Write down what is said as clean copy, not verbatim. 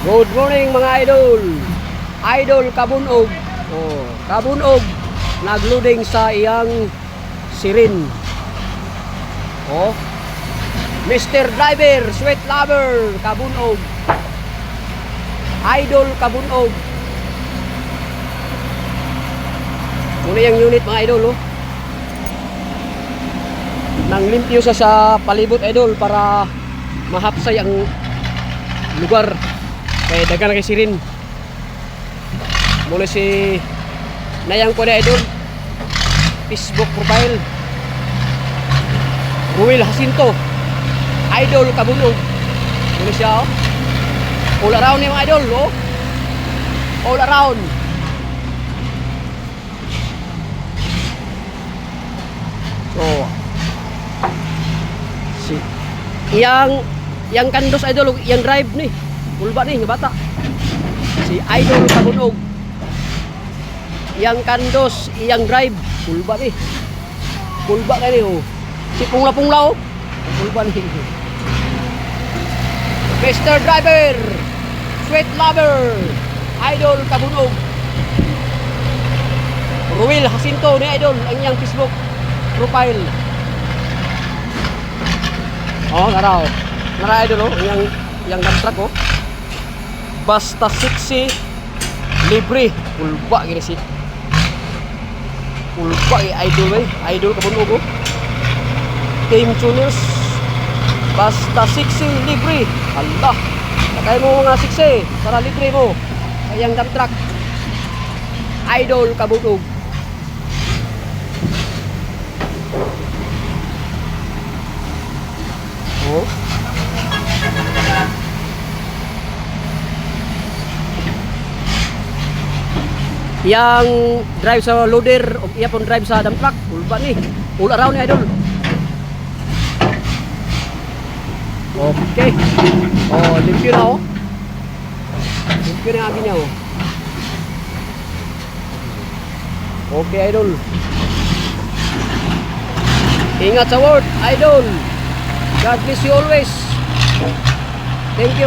Good morning mga idol. Idol Kabunog. Oh, Kabunog nagloading sa iyang sirin. Oh. Mr. Driver, Sweet Lover, Kabunog. Idol Kabunog. Muna yung unit mga idol, oh. Nang limpyo sa palibot idol para mahapsay ang lugar. Kaya dagan na kay sirin. Mula si Nayang ko na idol. Facebook profile Ruel Jacinto, Idol Kabunog. Mula siya, oh. All around ni mga idol, oh. All around. So si yang kandos idol, yang drive ni pulba ni nga bata. Si Idol Kabunog. Yang kandos, yang drive pulba ni. Pulba kani, oh. Si pungla-pungla, oh. Pulba ni. Mr. Driver, Sweet Lover, Idol Kabunog. Ruel Jacinto ni idol ang iyang Facebook profile. Oh, naraw. Nara idol, oh, yang truck, oh. Basta sexy libre pulba gini si. Pulba idol eh, Idol Kabunog, oh. Team tuners. Basta sexy libre. Allah. Sakay mo mga sexy para libre mo. Yang dump truck. Idol Kabunog. Oh. Yang drive sa loader o iya pon drive sa dump truck, ulba ni. All around ni idol. Okay. Oh, limpyo na, oh. Limpyo na agin niya, oh. Okay idol. Ingat sa world, idol. God bless you always. Thank you.